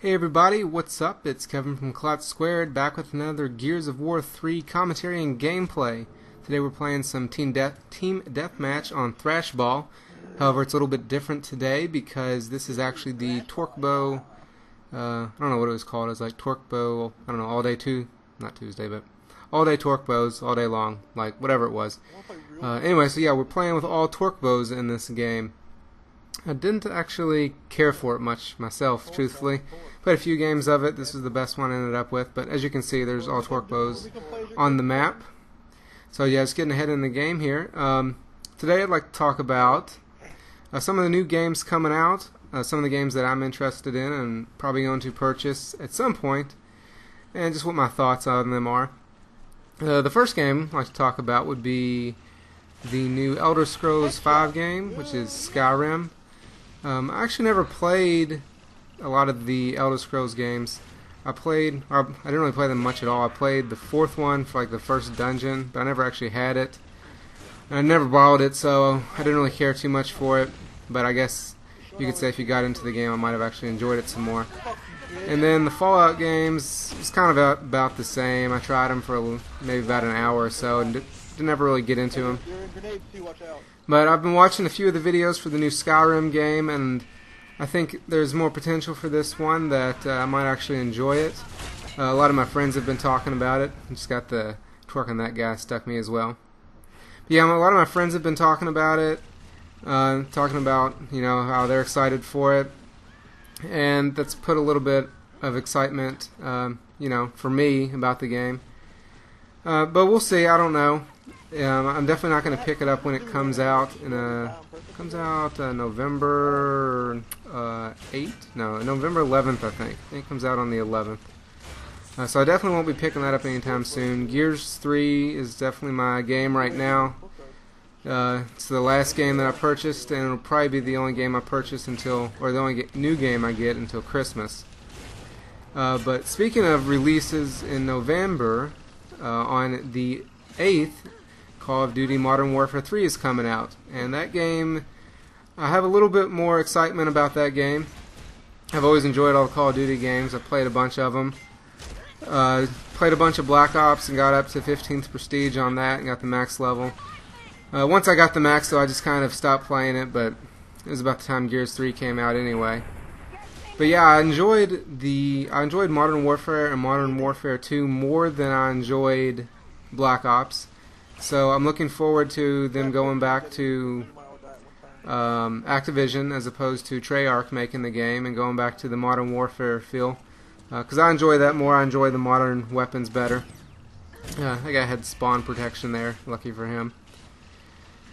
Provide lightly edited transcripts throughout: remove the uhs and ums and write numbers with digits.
Hey everybody, what's up? It's Kevin from KlotzProductions back with another Gears of War 3 commentary and gameplay. Today we're playing some team deathmatch on Thrashball. However, it's a little bit different today because this is actually the torque bow. I don't know what it was called. It was like torque bow. I don't know, all day not Tuesday, but all day torque bows, all day long, like whatever it was. Anyway, so yeah, we're playing with all torque bows in this game. I didn't actually care for it much myself, truthfully. Played a few games of it. This was the best one I ended up with. But as you can see, there's all torque bows on the map. So yeah, just getting ahead in the game here. Today I'd like to talk about some of the new games coming out. Some of the games that I'm interested in and probably going to purchase at some point. And just what my thoughts on them are. The first game I'd like to talk about would be the new Elder Scrolls V game, which is Skyrim. I actually never played a lot of the Elder Scrolls games. I didn't really play them much at all. I played the fourth one for like the first dungeon, but I never actually had it. And I never borrowed it, so I didn't really care too much for it. But I guess you could say if you got into the game, I might have actually enjoyed it some more. And then the Fallout games was kind of about the same. I tried them for maybe about an hour or so and didn't ever really get into them. But I've been watching a few of the videos for the new Skyrim game, and I think there's more potential for this one that I might actually enjoy it. A lot of my friends have been talking about it. I just got the twerk on that guy stuck me as well. But yeah, a lot of my friends have been talking about it, talking about how they're excited for it, and that's put a little bit of excitement, for me about the game. But we'll see. I don't know. I'm definitely not going to pick it up when it comes out. November 8th? No, November 11th, I think. I think it comes out on the 11th. So I definitely won't be picking that up anytime soon. Gears 3 is definitely my game right now. It's the last game that I purchased, and it'll probably be the only game I purchase or the only new game I get until Christmas. But speaking of releases in November, on the 8th, Call of Duty Modern Warfare 3 is coming out, and that game, I have a little bit more excitement about that game. I've always enjoyed all the Call of Duty games. I've played a bunch of them. Played a bunch of Black Ops and got up to 15th Prestige on that and got the max level. Once I got the max, though, I just kind of stopped playing it, but it was about the time Gears 3 came out anyway. But yeah, I enjoyed Modern Warfare and Modern Warfare 2 more than I enjoyed Black Ops. So I'm looking forward to them going back to Activision as opposed to Treyarch making the game and going back to the Modern Warfare feel. Because I enjoy that more. I enjoy the modern weapons better. That guy had spawn protection there. Lucky for him.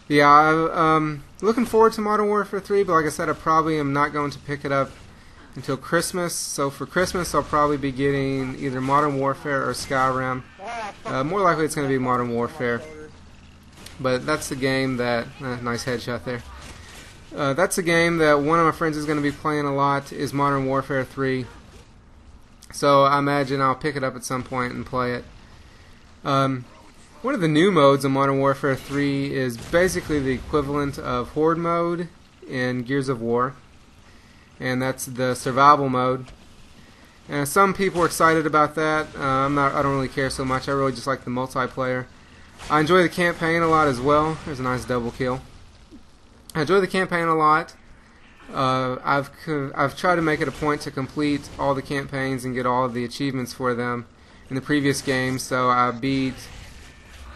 Yeah, I'm looking forward to Modern Warfare 3, but like I said, I probably am not going to pick it up until Christmas. So for Christmas, I'll probably be getting either Modern Warfare or Skyrim. More likely it's going to be Modern Warfare. But that's the game that... nice headshot there. That's a game that one of my friends is going to be playing a lot, is Modern Warfare 3. So I imagine I'll pick it up at some point and play it. One of the new modes in Modern Warfare 3 is basically the equivalent of Horde mode in Gears of War. And that's the survival mode. And some people are excited about that. I don't really care so much. I really just like the multiplayer. I enjoy the campaign a lot as well. There's a nice double kill. I enjoy the campaign a lot. I've tried to make it a point to complete all the campaigns and get all of the achievements for them in the previous games. So I beat,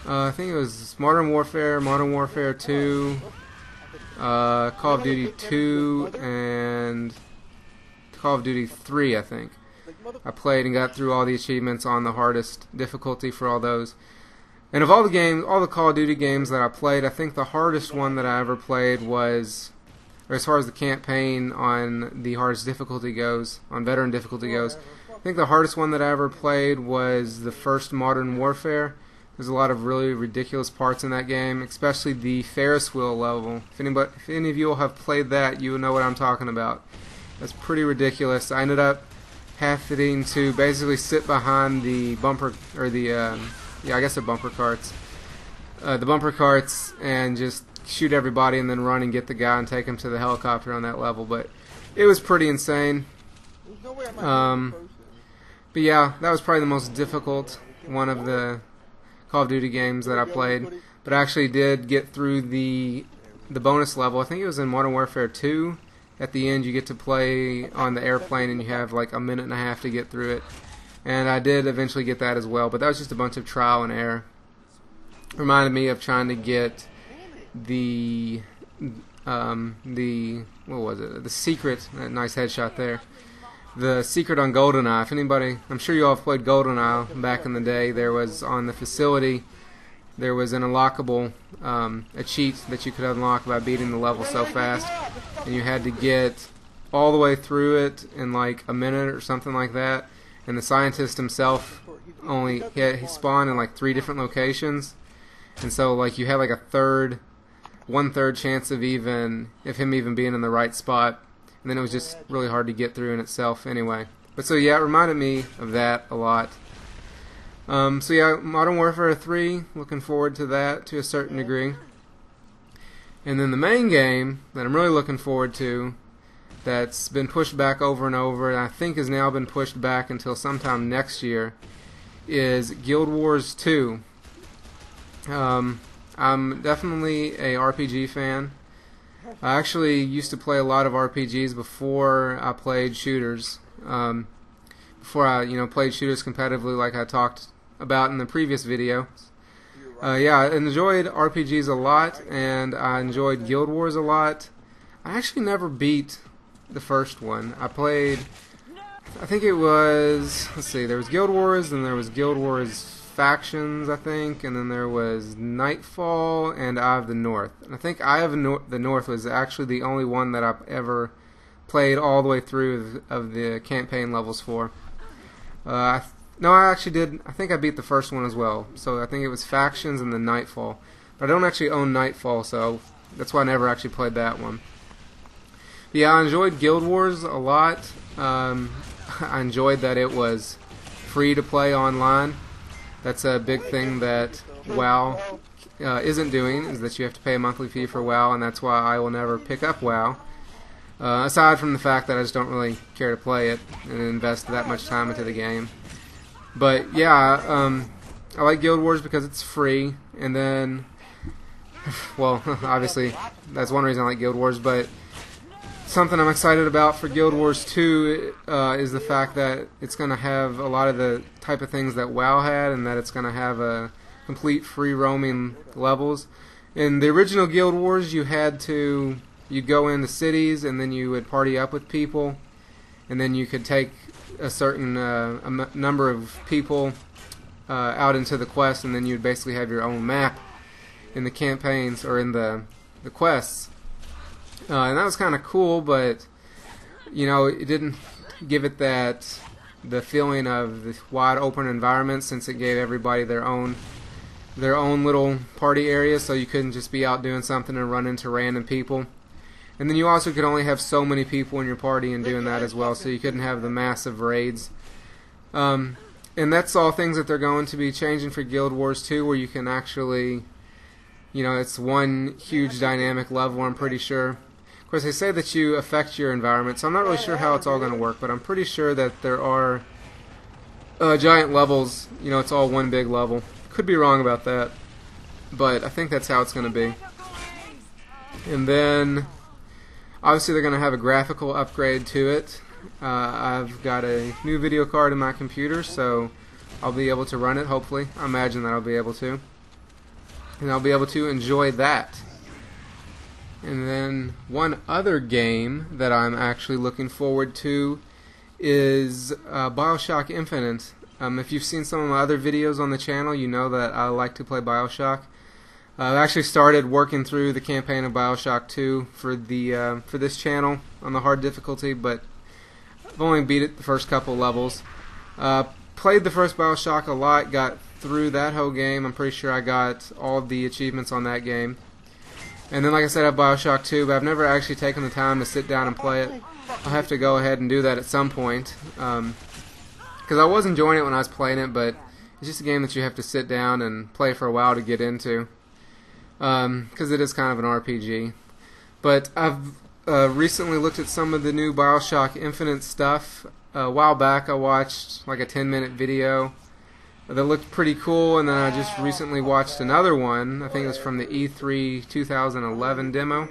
I think it was Modern Warfare 2, Call of Duty 2, and Call of Duty 3, I think. I played and got through all the achievements on the hardest difficulty for all those. And of all the games, all the Call of Duty games that I played, I think the hardest one that I ever played was, or as far as the campaign on the hardest difficulty goes, on veteran difficulty goes, I think the hardest one that I ever played was the first Modern Warfare. There's a lot of really ridiculous parts in that game, especially the Ferris wheel level. If any of you will have played that, you will know what I'm talking about. That's pretty ridiculous. I ended up having to basically sit behind the bumper, or the, I guess they're bumper carts. The bumper carts, and just shoot everybody and then run and get the guy and take him to the helicopter on that level. But it was pretty insane. But yeah, that was probably the most difficult one of the Call of Duty games that I played. But I actually did get through the bonus level. I think it was in Modern Warfare 2. At the end, you get to play on the airplane, and you have like a minute and a half to get through it. And I did eventually get that as well, but that was just a bunch of trial and error. Reminded me of trying to get the what was it? The secret. Nice headshot there. The secret on GoldenEye. If anybody, I'm sure you all have played GoldenEye back in the day. There was on the facility, there was an unlockable, a cheat that you could unlock by beating the level so fast, and you had to get all the way through it in like a minute or something like that. And the scientist himself he spawned in like 3 different locations, and so like you had like a 1/3 chance of him even being in the right spot. And then it was just really hard to get through in itself anyway. But so yeah, it reminded me of that a lot. So yeah, Modern Warfare 3, looking forward to that to a certain degree. And then the main game that I'm really looking forward to, that's been pushed back over and over, and I think has now been pushed back until sometime next year, is Guild Wars 2. I'm definitely a RPG fan. I actually used to play a lot of RPGs before I played shooters. Before I, played shooters competitively, like I talked about in the previous video. Yeah, I enjoyed RPGs a lot, and I enjoyed Guild Wars a lot. I actually never beat the first one. I played, I think it was, let's see, there was Guild Wars, and there was Guild Wars Factions, I think, and then there was Nightfall and Eye of the North. And I think Eye of the North was actually the only one that I've ever played all the way through of the campaign levels for. No, I actually did. I think I beat the first one as well. So I think it was Factions and then Nightfall. But I don't actually own Nightfall, so that's why I never actually played that one. But yeah, I enjoyed Guild Wars a lot. I enjoyed that it was free to play online. That's a big thing that WoW isn't doing, is that you have to pay a monthly fee for WoW, and that's why I will never pick up WoW. Aside from the fact that I just don't really care to play it and invest that much time into the game. But yeah, I like Guild Wars because it's free, and then, well, obviously that's one reason I like Guild Wars, but something I'm excited about for Guild Wars 2 is the fact that it's going to have a lot of the type of things that WoW had, and that it's going to have a complete free roaming levels. In the original Guild Wars, you'd go into cities, and then you would party up with people, and then you could take a certain number of people out into the quest, and then you'd basically have your own map in the campaigns or in the quests. And that was kind of cool, but it didn't give it the feeling of the wide open environment, since it gave everybody their own little party area, so you couldn't just be out doing something and run into random people. And then you also could only have so many people in your party and doing that as well, so you couldn't have the massive raids. And that's all things that they're going to be changing for Guild Wars 2, where you can actually, it's one huge dynamic level, I'm pretty sure. Of course, they say that you affect your environment, so I'm not really sure how it's all going to work, but I'm pretty sure that there are giant levels. It's all one big level. Could be wrong about that, but I think that's how it's going to be. And then, obviously, they're going to have a graphical upgrade to it. I've got a new video card in my computer, so I'll be able to run it, hopefully. I imagine that I'll be able to. And I'll be able to enjoy that. And then one other game that I'm actually looking forward to is Bioshock Infinite. If you've seen some of my other videos on the channel, you know that I like to play Bioshock. I've actually started working through the campaign of Bioshock 2 for this channel on the hard difficulty, but I've only beat it the first couple levels. Played the first Bioshock a lot, got through that whole game. I'm pretty sure I got all of the achievements on that game. And then, like I said, I have Bioshock 2, but I've never actually taken the time to sit down and play it. I'll have to go ahead and do that at some point. Because I was enjoying it when I was playing it, but it's just a game that you have to sit down and play for a while to get into. Because it is kind of an RPG. But I've recently looked at some of the new Bioshock Infinite stuff. A while back I watched like a 10-minute video that looked pretty cool, and then I just recently watched another one. I think it was from the E3 2011 demo.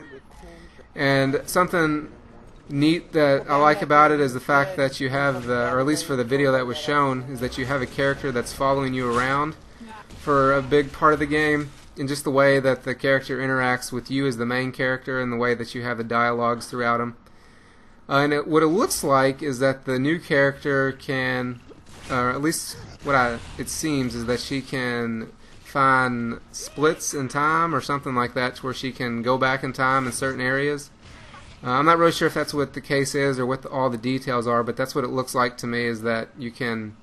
And something neat that I like about it is the fact that you have or at least for the video that was shown, is that you have a character that's following you around for a big part of the game, and just the way that the character interacts with you as the main character and the way that you have the dialogues throughout him. What it looks like is that the new character can, or at least it seems, is that she can find splits in time or something like that, to where she can go back in time in certain areas. I'm not really sure if that's what the case is or what all the details are, but that's what it looks like to me, is that you can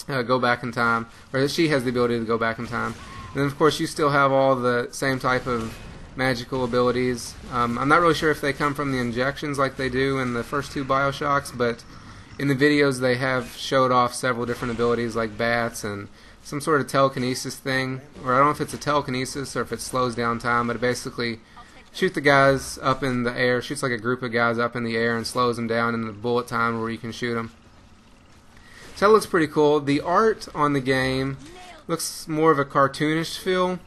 go back in time, or that she has the ability to go back in time. And then of course you still have all the same type of magical abilities. I'm not really sure if they come from the injections like they do in the first two Bioshocks, but in the videos they have showed off several different abilities like bats and some sort of telekinesis thing, or I don't know if it's a telekinesis or if it slows down time, but it basically shoots the guys up in the air, shoots like a group of guys up in the air and slows them down in the bullet time where you can shoot them. So that looks pretty cool. The art on the game looks more of a cartoonish feel.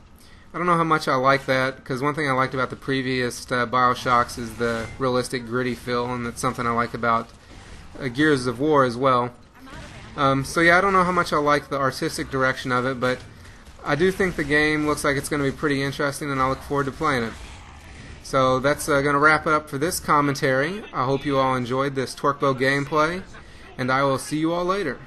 I don't know how much I like that, because one thing I liked about the previous Bioshocks is the realistic, gritty feel, and that's something I like about Gears of War as well. So yeah, I don't know how much I like the artistic direction of it, but I do think the game looks like it's going to be pretty interesting, and I look forward to playing it. So that's going to wrap it up for this commentary. I hope you all enjoyed this Torquebow gameplay, and I will see you all later.